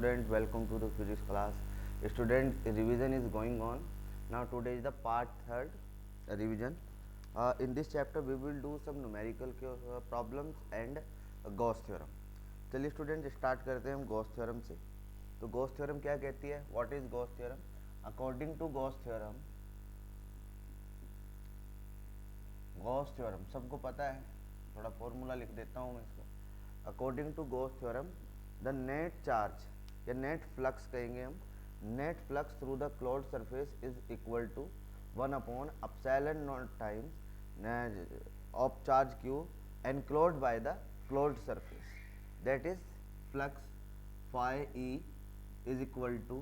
student, welcome to the physics class. Student, revision is going on. Now today is the part third revision. In this chapter we will do some numerical problems and Gauss theorem. चलिए student start करते हैं हम Gauss theorem से. तो Gauss theorem क्या कहती है? What is Gauss theorem? According to Gauss theorem सबको पता है, थोड़ा फॉर्मूला लिख देता हूँ मैं इसको. According to Gauss theorem the net charge या नेट फ्लक्स कहेंगे हम, net flux through the closed surface is equal to 1/epsilon naught times of charge q enclosed by the closed surface. That is flux phi e is equal to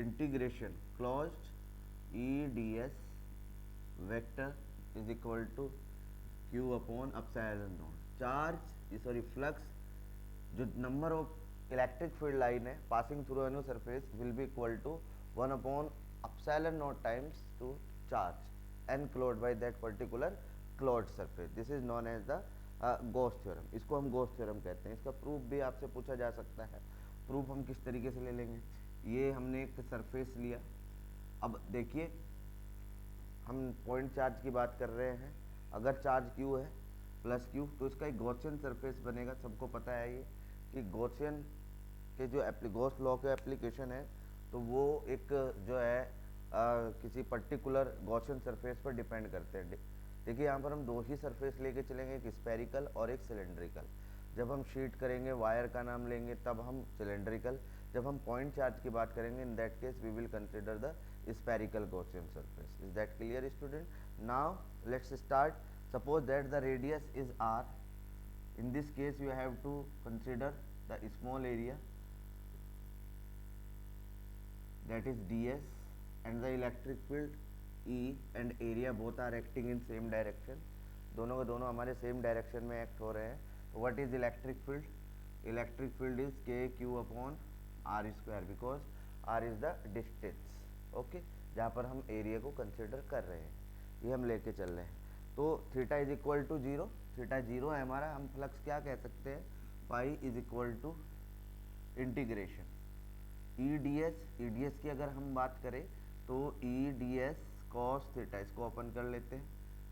integration closed E ds vector is equal to q upon epsilon naught. Charge sorry flux जो number of electric field line है passing through any surface will be equal to 1/epsilon naught times to charge enclosed by that particular closed surface. This is known as the Gauss theorem. इसको हम Gauss theorem कहते हैं. इसका proof भी आपसे पूछा जा सकता है. प्रूफ हम किस तरीके से ले लेंगे? ये हमने एक सरफेस लिया. अब देखिए हम पॉइंट चार्ज की बात कर रहे हैं. अगर चार्ज क्यू है प्लस क्यू तो इसका एक गॉसियन सरफेस बनेगा. सबको पता है ये कि गॉसियन के जो गॉस लॉ के एप्लीकेशन है तो वो एक जो है किसी पर्टिकुलर गॉसियन सरफेस पर डिपेंड करते हैं. देखिए यहाँ पर हम दो ही सरफेस लेके चलेंगे, एक स्पेरिकल और एक सिलेंड्रिकल. जब हम शीट करेंगे वायर का नाम लेंगे तब हम सिलेंड्रिकल. जब हम पॉइंट चार्ज की बात करेंगे in that case we will consider the spherical Gaussian surface. Is that clear student? Now let's start. Suppose that the radius is r. in this case you have to consider the small area that is ds and the electric field E and area both are acting in same direction. दोनों के दोनों हमारे same direction में act हो रहे हैं. तो what is electric field? Electric field is K Q upon R square because R is the distance. Okay, जहाँ पर हम एरिया को कंसिडर कर रहे हैं ये हम लेके चल रहे हैं. तो theta is equal to zero. Theta zero है हमारा. हम फ्लक्स क्या कह सकते हैं? Phi is equal to integration E D S. E D S की अगर हम बात करें तो E D S cos theta. इसको ओपन कर लेते हैं.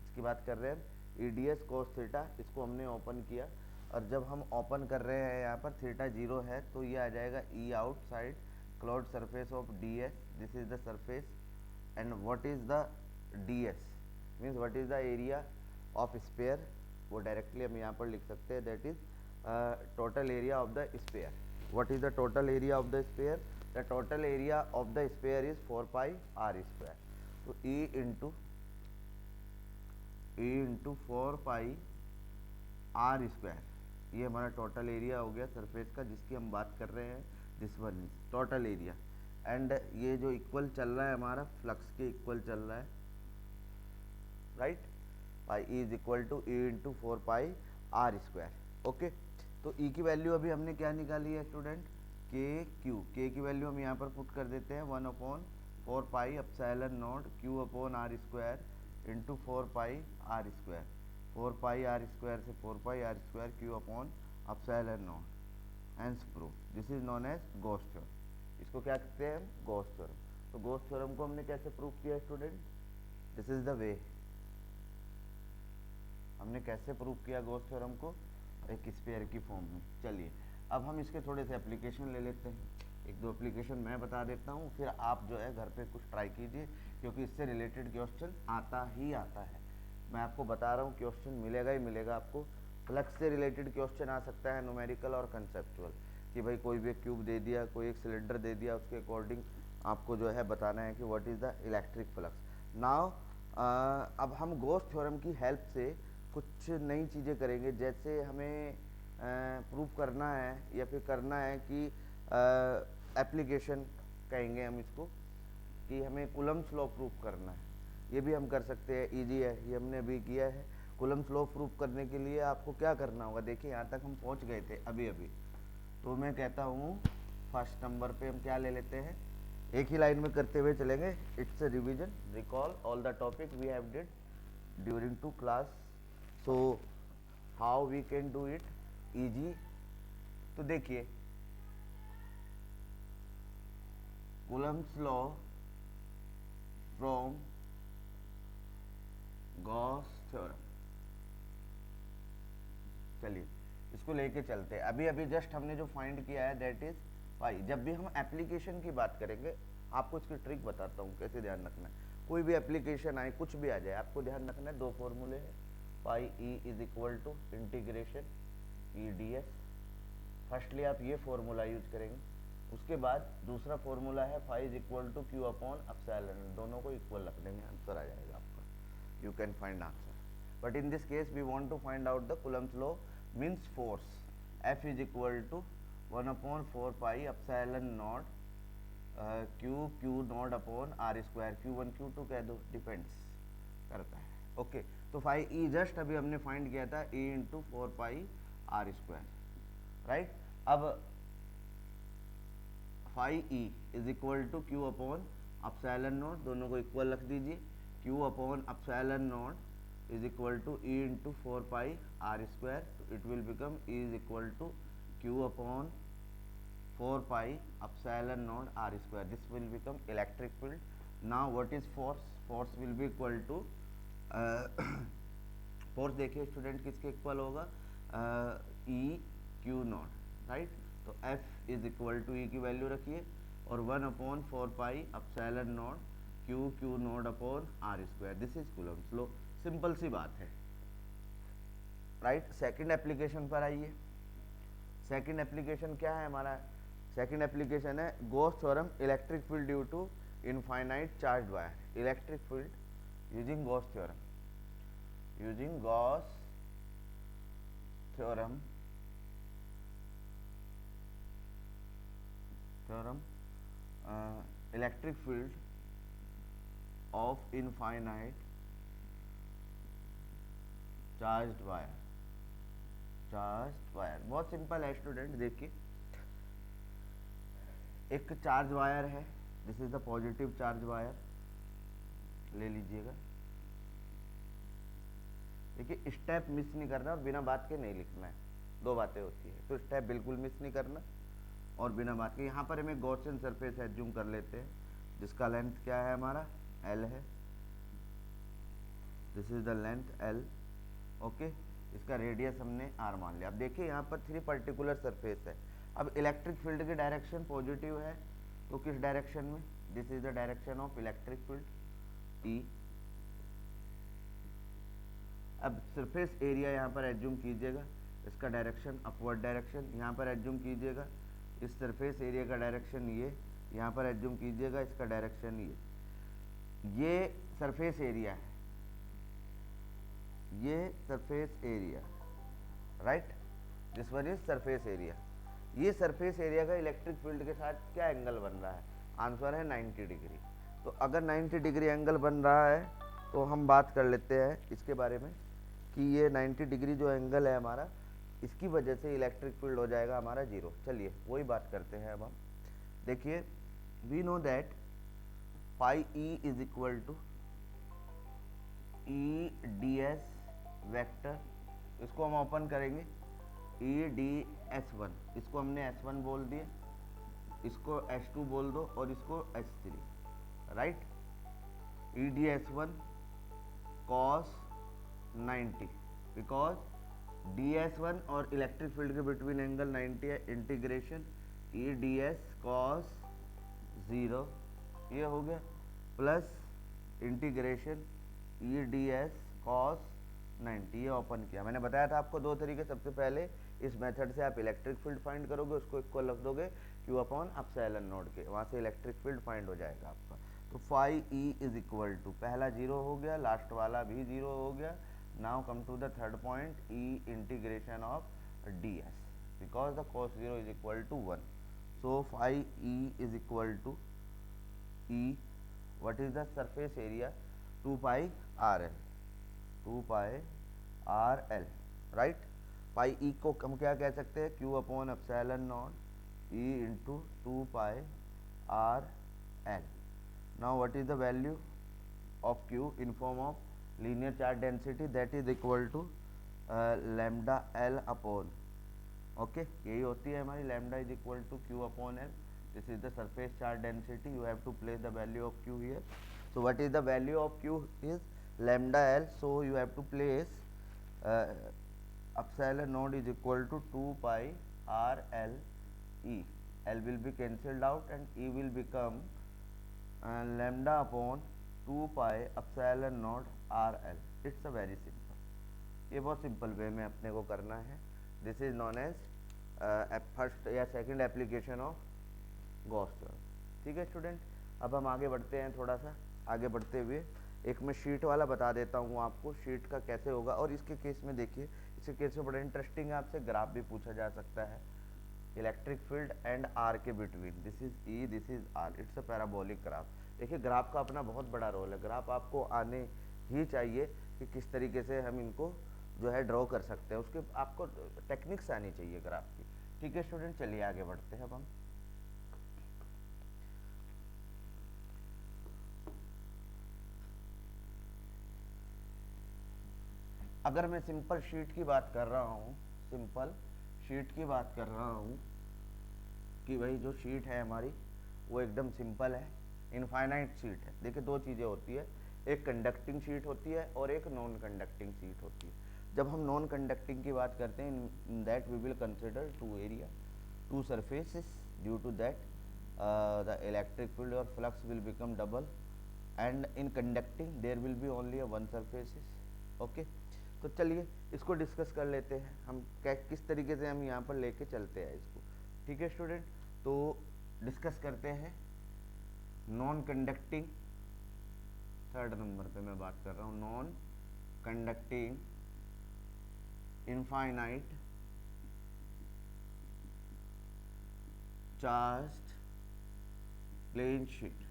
इसकी बात कर रहे हैं E D S cos theta. इसको हमने ओपन किया और जब हम ओपन कर रहे हैं यहाँ पर थीटा जीरो है तो ये आ जाएगा E outside closed surface of D S. This is the surface and what is the D S means what is the area of sphere. वो डायरेक्टली हम यहाँ पर लिख सकते हैं that is total area of the sphere. What is the total area of the sphere? The total area of the sphere is 4 pi r square. तो E into 4 pi r square ये हमारा total area हो गया surface का जिसकी हम बात कर रहे हैं. This one is total area and ये जो इक्वल चल रहा है हमारा फ्लक्स के इक्वल चल रहा है. Right, pi E is equal to E into 4 pi r square. Okay, तो E की वैल्यू अभी हमने क्या निकाली है स्टूडेंट? के क्यू. के की वैल्यू हम यहाँ पर पुट कर देते हैं 1/4 pi epsilon naught Q upon R square into 4 pi R square. 4 pi R square से 4 pi R square Q upon epsilon naught. Hence proof. This is known as Gauss theorem. इसको क्या कहते हैं हम? Gauss theorem. तो Gauss theorem को हमने कैसे प्रूफ किया student? This is the way. हमने कैसे प्रूफ किया गॉस थ्योरम को? एक स्फीयर की फॉर्म में. चलिए अब हम इसके थोड़े से एप्लीकेशन ले लेते हैं. एक दो एप्लीकेशन मैं बता देता हूँ फिर आप जो है घर पे कुछ ट्राई कीजिए क्योंकि इससे रिलेटेड क्वेश्चन आता ही आता है. मैं आपको बता रहा हूँ क्वेश्चन मिलेगा ही मिलेगा आपको. फ्लक्स से रिलेटेड क्वेश्चन आ सकता है न्यूमेरिकल और कंसेप्चुअल कि भाई कोई भी क्यूब दे दिया, कोई एक सिलेंडर दे दिया, उसके अकॉर्डिंग आपको जो है बताना है कि what is the electric flux. Now अब हम गॉस थ्योरम की हेल्प से कुछ नई चीज़ें करेंगे. जैसे हमें प्रूफ करना है या फिर करना है कि एप्लीकेशन कहेंगे हम इसको कि हमें कूलम्ब्स लॉ प्रूफ करना है. ये भी हम कर सकते हैं. इजी है, ये हमने अभी किया है. कूलम्ब्स लॉ प्रूफ करने के लिए आपको क्या करना होगा? देखिए यहाँ तक हम पहुँच गए थे अभी अभी. तो मैं कहता हूँ फर्स्ट नंबर पे हम क्या ले लेते हैं, एक ही लाइन में करते हुए चलेंगे. It's a revision. Recall all the topic we have did during two class. So how we can do it easy. तो देखिए Coulomb's law from Gauss theorem. चलिए इसको लेके चलते हैं। अभी अभी जस्ट हमने जो फाइंड किया है दैट इज पाई। जब भी हम एप्लीकेशन की बात करेंगे आपको इसकी ट्रिक बताता हूँ कैसे ध्यान रखना है। कोई भी एप्लीकेशन आए, कुछ भी आ जाए, आपको ध्यान रखना है दो फॉर्मूले हैं। Phi E is equal to integration E D S. Firstly आप ये फॉर्मूला यूज करेंगे। उसके बाद दूसरा फॉर्मूला है phi is equal to Q upon epsilon. दोनों को इक्वल रख देंगे, आंसर आ जाएगा आपका। You can find answer, but in this case we want to find out the Coulomb's law means force. F is equal to 1/4 pi epsilon naught Q naught upon R square. Q1 Q2 कह दो, depends करता है। Okay तो phi ई just अभी हमने find किया था E into 4 pi R square, right. अब phi E is equal to Q upon epsilon naught, दोनों को इक्वल रख दीजिए। Q upon epsilon naught is equal to E into 4 pi R square. तो it will become E is equal to Q upon 4 pi epsilon naught r square. This will become electric field. Now what is force? Force will be equal to force देखिए student किसके equal होगा, E Q naught, right. तो F is equal to E की value रखिए और 1/4 pi epsilon naught Q naught upon R square. This is Coulomb's law. Simple सी बात है, राइट। सेकंड एप्लीकेशन पर आइए। सेकंड एप्लीकेशन क्या है हमारा? सेकंड एप्लीकेशन है Gauss theorem, electric field due to infinite charge wire. Electric field using Gauss theorem, using Gauss theorem, electric field of infinite charged wire. Charged wire बहुत simple है student. देखिए एक charge wire है, this is the positive charge wire, ले लीजिएगा। देखिए step miss नहीं करना और बिना बात के नहीं लिखना है, दो बातें होती है। तो स्टेप बिल्कुल मिस नहीं करना और बिना बात के। यहाँ पर हमें गॉसियन सरफेस एज्यूम कर लेते हैं जिसका लेंथ क्या है हमारा, L है। This is the length L, okay. इसका रेडियस हमने R मान लिया। अब देखिए यहाँ पर 3 पर्टिकुलर सरफेस है। अब इलेक्ट्रिक फील्ड की डायरेक्शन पॉजिटिव है, तो किस डायरेक्शन में? This is the direction of electric field E। अब सरफेस एरिया यहाँ पर एज्यूम कीजिएगा, इसका डायरेक्शन अपवर्ड डायरेक्शन। यहाँ पर एज्यूम कीजिएगा इस सरफेस एरिया का डायरेक्शन ये, यहाँ पर एज्यूम कीजिएगा इसका डायरेक्शन ये सरफेस एरिया है, ये surface area, right. This one is surface area. ये सरफेस एरिया का इलेक्ट्रिक फील्ड के साथ क्या एंगल बन रहा है? आंसर है 90 डिग्री। तो अगर 90 डिग्री एंगल बन रहा है तो हम बात कर लेते हैं इसके बारे में कि ये 90 डिग्री जो एंगल है हमारा, इसकी वजह से इलेक्ट्रिक फील्ड हो जाएगा हमारा 0। चलिए वही बात करते हैं अब हम। देखिए we know that pi E is equal to E D S vector. इसको हम ओपन करेंगे ई डी एस वन, इसको हमने S1 बोल दिया, इसको S2 बोल दो और इसको S3, right. E D S one cos 90, because D S one और इलेक्ट्रिक फील्ड के बिटवीन एंगल 90 है। Integration E D S cos 0, ये हो गया, plus integration E D S cos 90, ये ओपन किया। मैंने बताया था आपको दो तरीके। सबसे पहले इस मेथड से आप इलेक्ट्रिक फील्ड फाइंड करोगे, उसको इक्वल रख दोगे क्यू अपॉन एप्सिलॉन नॉट के, वहाँ से इलेक्ट्रिक फील्ड फाइंड हो जाएगा आपका। तो phi E is equal to, पहला 0 हो गया, लास्ट वाला भी 0 हो गया। Now come to the third point, E integration of D S, because the cos 0 is equal to 1। So phi E is equal to E, what is the surface area, 2 pi R L, 2 pi R L, right. Pi E को हम क्या कह सकते हैं, Q upon epsilon not E into 2 pi R L. Now what is the value of Q in form of linear charge density, that is equal to lambda L upon, okay, यही होती है हमारी lambda is equal to Q upon L. This is the surface charge density. You have to place the value of Q here. So what is the value of Q is lambda L. So you have to place epsilon naught is equal to 2 pi R L E. L will be cancelled out and E will become lambda upon 2 pi epsilon naught R L. It's a very simple. ये बहुत simple way में अपने को करना है. This is known as first या second application of Gauss law. ठीक है स्टूडेंट, अब हम आगे बढ़ते हैं. थोड़ा सा आगे बढ़ते हुए एक मैं शीट वाला बता देता हूँ आपको, शीट का कैसे होगा. और इसके केस में देखिए, इसके केस में बड़ा इंटरेस्टिंग है, आपसे ग्राफ भी पूछा जा सकता है इलेक्ट्रिक फील्ड एंड आर के between. This is E, this is R. It's a parabolic graph. देखिए ग्राफ का अपना बहुत बड़ा रोल है. ग्राफ आपको आने ही चाहिए कि किस तरीके से हम इनको जो है ड्रॉ कर सकते हैं, उसके आपको टेक्निक्स आनी चाहिए ग्राफ की. ठीक है स्टूडेंट, चलिए आगे बढ़ते हैं. अब हम अगर मैं सिंपल शीट की बात कर रहा हूँ, सिंपल शीट की बात कर रहा हूँ कि भाई जो शीट है हमारी वो एकदम सिंपल है, इनफाइनाइट शीट है. देखिए दो चीज़ें होती है, एक कंडक्टिंग शीट होती है और एक नॉन कंडक्टिंग शीट होती है. जब हम नॉन कंडक्टिंग की बात करते हैं, in that we will consider two area, two surfaces. Due to that the electric field और flux will become double, and in conducting there will be only one surfaces. Okay, तो चलिए इसको discuss कर लेते हैं हम, किस तरीके से हम यहाँ पर लेके चलते हैं इसको. ठीक है स्टूडेंट, तो डिस्कस करते हैं नॉन कंडक्टिंग. थर्ड नंबर पे मैं बात कर रहा हूँ, non conducting infinite charged plane sheet.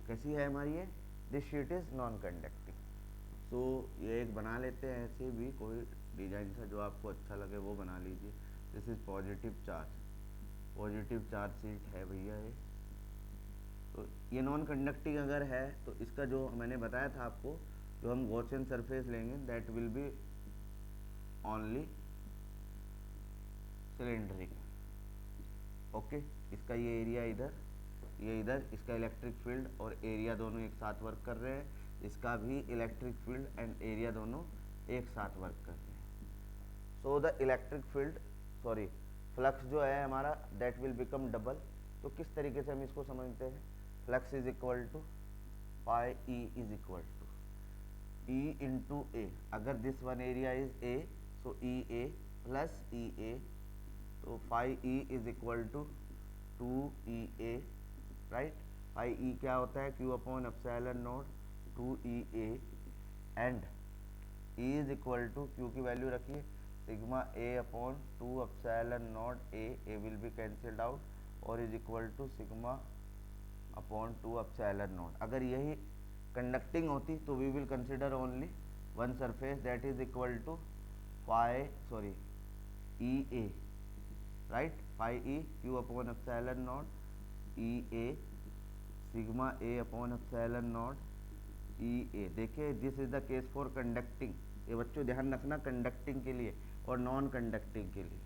कैसी है हमारी ये? This sheet is non conducting. So ये एक बना लेते हैं, ऐसे भी कोई डिजाइन सा जो आपको अच्छा लगे वो बना लीजिए. This is positive charge, positive charge sheet है भैया ये. तो ये नॉन कंडक्टिंग अगर है तो इसका जो मैंने बताया था आपको, जो हम गॉसियन सरफेस लेंगे that will be only cylindrical. Okay, इसका ये एरिया इधर, ये इधर, इसका इलेक्ट्रिक फील्ड और एरिया दोनों एक साथ वर्क कर रहे हैं. इसका भी इलेक्ट्रिक फील्ड एंड एरिया दोनों एक साथ वर्क कर रहे हैं. So the electric field, sorry flux जो है हमारा दैट विल बिकम डबल. तो किस तरीके से हम इसको समझते हैं? Flux is equal to pi E is equal to E into A. अगर this one area is A, so E A plus E A. तो phi E is equal to 2EA, right. Phi E क्या होता है? Q upon epsilon not 2EA, and E is equal to, Q की value रखिए, sigma A upon 2 epsilon not A. A will be cancelled out और is equal to sigma upon 2 epsilon naught. अगर यही conducting होती तो we will consider only one surface that is equal to phi, sorry EA, right. Phi E Q upon epsilon naught EA sigma A upon epsilon naught EA. देखिए this is the case for conducting. ये बच्चों ध्यान रखना, conducting के लिए और non conducting के लिए.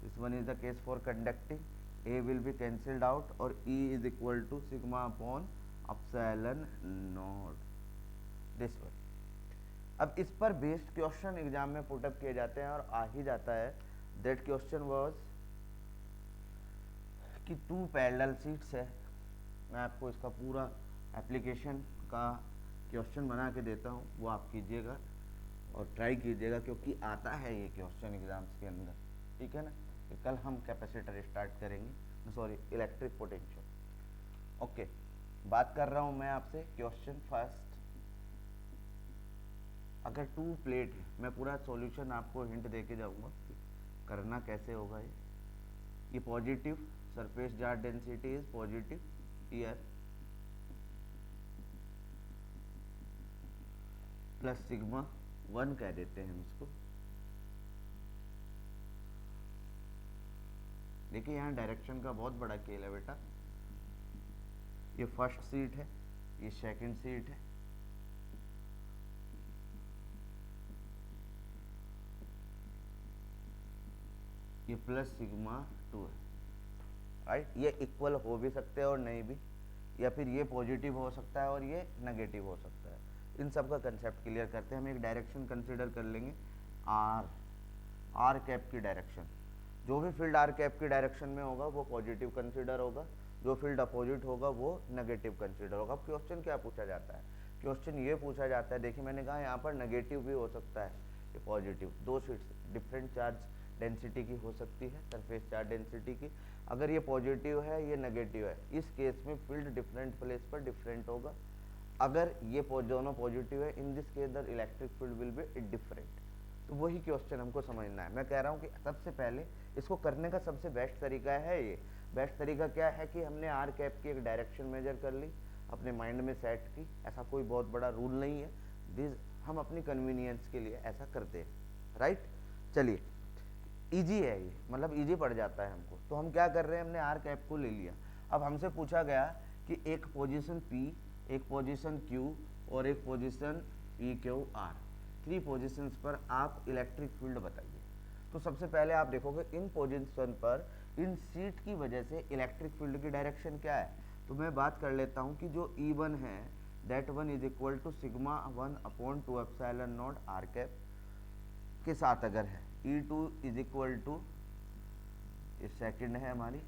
This one is the case for conducting. A will be cancelled out और E is equal to sigma upon epsilon naught. This one. अब इस पर बेस्ड क्वेश्चन एग्जाम में पुटअप किए जाते हैं और आ ही जाता है. दैट क्वेश्चन वाज कि 2 पैरेलल शीट्स है. मैं आपको इसका पूरा एप्लीकेशन का क्वेश्चन बना के देता हूँ, वो आप कीजिएगा और ट्राई कीजिएगा, क्योंकि आता है ये क्वेश्चन एग्जाम्स के अंदर. ठीक है ना. तो कल हम कैपेसिटर स्टार्ट करेंगे, सॉरी इलेक्ट्रिक पोटेंशियल. ओके, बात कर रहा हूँ मैं आपसे क्वेश्चन फर्स्ट. अगर 2 प्लेट है, मैं पूरा सॉल्यूशन आपको हिंट दे के जाऊँगा करना कैसे होगा. ये positive surface charge density is positive here plus sigma 1 कह देते हैं हम इसको. देखिए यहाँ डायरेक्शन का बहुत बड़ा खेल है बेटा. ये फर्स्ट सीट है, ये सेकंड सीट है, ये प्लस सिग्मा 2 है, राइट। ये इक्वल हो भी सकते हैं और नहीं भी, या फिर ये पॉजिटिव हो सकता है और ये नेगेटिव हो सकता है। इन सब का कंसेप्ट क्लियर करते हैं। हम एक डायरेक्शन कंसिडर कर लेंगे, आर कैप की डायरेक्शन। जो भी फील्ड आर कैप की डायरेक्शन में होगा वो पॉजिटिव कंसिडर होगा, जो फील्ड अपोजिट होगा वो नेगेटिव कंसिडर होगा। अब क्वेश्चन क्या पूछा जाता है? क्वेश्चन ये पूछा जाता है, देखिए मैंने कहा यहाँ पर नेगेटिव भी हो सकता है, ये पॉजिटिव। दो शीट्स डिफरेंट चार्ज डेंसिटी की हो सकती है, सरफेस चार्ज डेंसिटी की। अगर ये पॉजिटिव है, ये नेगेटिव है, इस केस में फील्ड डिफरेंट प्लेस पर डिफरेंट होगा। अगर ये दोनों पॉजिटिव है, इन this case the electric field will be different. तो वही क्वेश्चन हमको समझना है। मैं कह रहा हूँ कि सबसे पहले इसको करने का सबसे बेस्ट तरीका है ये। बेस्ट तरीका क्या है कि हमने आर कैप की एक डायरेक्शन मेजर कर ली, अपने माइंड में सेट की। ऐसा कोई बहुत बड़ा रूल नहीं है, दिस हम अपनी कन्वीनियंस के लिए ऐसा करते हैं, राइट। चलिए, इजी है ये, मतलब इजी पड़ जाता है हमको। तो हम क्या कर रहे हैं, हमने आर कैप को ले लिया। अब हमसे पूछा गया कि एक पोजीशन P, एक पोजीशन Q और एक पोजीशन PQR, 3 पोजीशंस पर आप इलेक्ट्रिक फील्ड बताइए। तो सबसे पहले आप देखोगे इन पोजीशन पर इन सीट की वजह से इलेक्ट्रिक फील्ड की डायरेक्शन क्या है। तो मैं बात कर लेता हूँ कि जो E1 है, that one is equal to sigma 1 upon 2 epsilon naught R cap के साथ अगर है। E2 इज इक्वल टू, ये सेकंड है हमारी,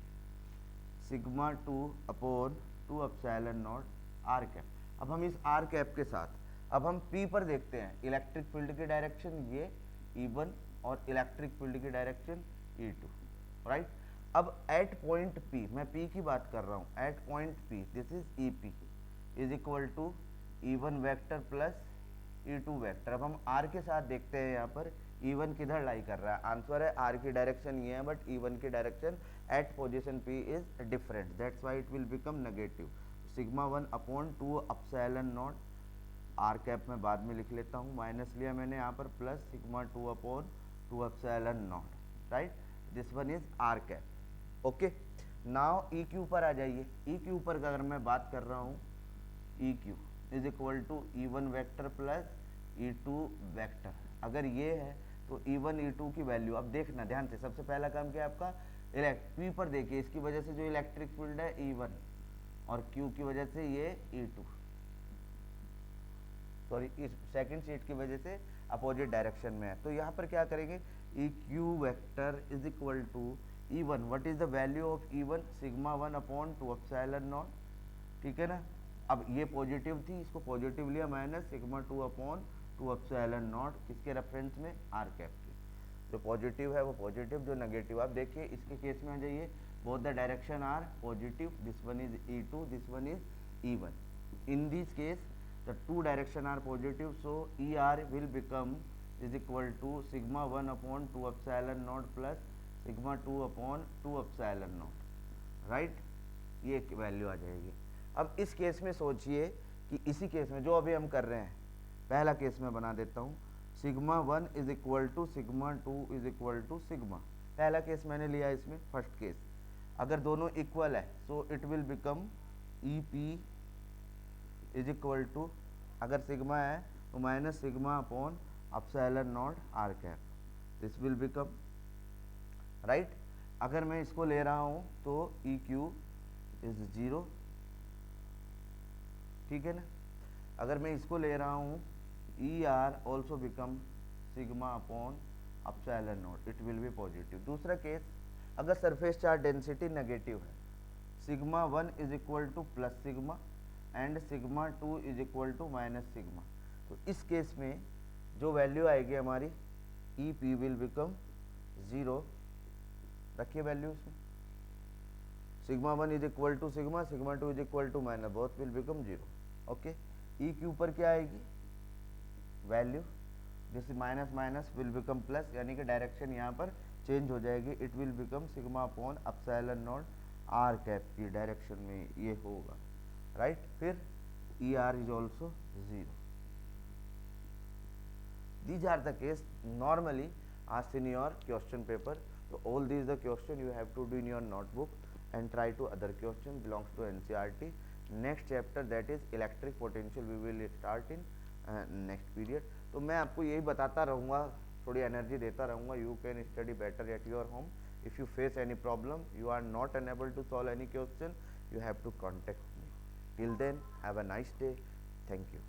sigma 2 upon 2 epsilon naught R cap. अब हम इस आर कैप के साथ अब हम P पर देखते हैं इलेक्ट्रिक फील्ड की डायरेक्शन, ये E1 और इलेक्ट्रिक फील्ड की डायरेक्शन E2, राइट। अब एट पॉइंट P, मैं P की बात कर रहा हूँ, at point P this is EP is equal to E1 vector plus E2 vector. अब हम R के साथ देखते हैं यहाँ पर E1 किधर लाई कर रहा है। आंसर है R की डायरेक्शन ये है, बट E1 की direction at position P is different, that's why it will become negative. Sigma 1 upon 2 epsilon naught R cap में बाद में लिख लेता हूँ, माइनस लिया मैंने यहाँ पर, plus sigma 2 upon 2 epsilon naught, right. This one is R cap, okay. Now EQ पर आ जाइए। EQ पर अगर मैं बात कर रहा हूँ, EQ is equal to E1 vector plus E2 vector. अगर ये है तो E1 E2 की वैल्यू अब देखना ध्यान से। सबसे पहला काम क्या है आपका, P पर देखिए, इसकी वजह से जो इलेक्ट्रिक फील्ड है E1 और Q की वजह से ये E2, सॉरी इस सेकंड शीट की वजह से अपोजिट डायरेक्शन में है। तो यहाँ पर क्या करेंगे, EQ vector is equal to E1, what is the value of E1, sigma 1 upon 2 epsilon naught, ठीक है ना। अब ये पॉजिटिव थी, इसको पॉजिटिव लिया, minus sigma 2 upon 2 epsilon not, किसके रेफरेंस में, आर कैप के। जो पॉजिटिव है वो पॉजिटिव, जो नेगेटिव। आप देखिए इसके केस में आ जाइए, both the direction are positive, this one is E2, this one is E1। In this case the two direction are positive, so ER will become is equal to sigma 1 upon 2 epsilon naught plus sigma 2 upon 2 epsilon naught, right। ये value आ जाएगी। अब इस case में सोचिए कि इसी case में जो अभी हम कर रहे हैं, पहला केस में बना देता हूँ, sigma 1 is equal to sigma 2 is equal to sigma. पहला केस मैंने लिया इसमें, फर्स्ट केस। अगर दोनों इक्वल है so it will become EP is equal to, अगर सिग्मा है तो minus sigma upon epsilon naught R cap, this will become, right. अगर मैं इसको ले रहा हूँ तो EQ इज 0, ठीक है ना। अगर मैं इसको ले रहा हूँ, ER also become sigma upon epsilon naught, it will be positive. दूसरा केस, अगर सरफेस चार्ज डेंसिटी नेगेटिव है, sigma 1 is equal to plus sigma and sigma 2 is equal to minus sigma. तो इस केस में जो वैल्यू आएगी हमारी, EP will become 0, रखिए वैल्यू इसमें, sigma 1 is equal to sigma, sigma 2 is equal to minus, both will become 0, okay. EQ पर क्या आएगी वैल्यू, जैसे minus minus will become plus, यानी कि डायरेक्शन यहाँ पर चेंज हो जाएगी, it will become sigma upon epsilon naught R cap की डायरेक्शन में ये होगा, राइट। फिर ER is also 0. These are the case normally asked in your question paper. So all these the question you have to do in your notebook and try to other question belongs to NCERT. Next chapter, that is electric potential, we will start in next period. तो मैं आपको यही बताता रहूँगा, थोड़ी energy देता रहूँगा, you can study better at your home. If you face any problem, you are not unable to solve any question, you have to contact me. Till then, have a nice day. Thank you.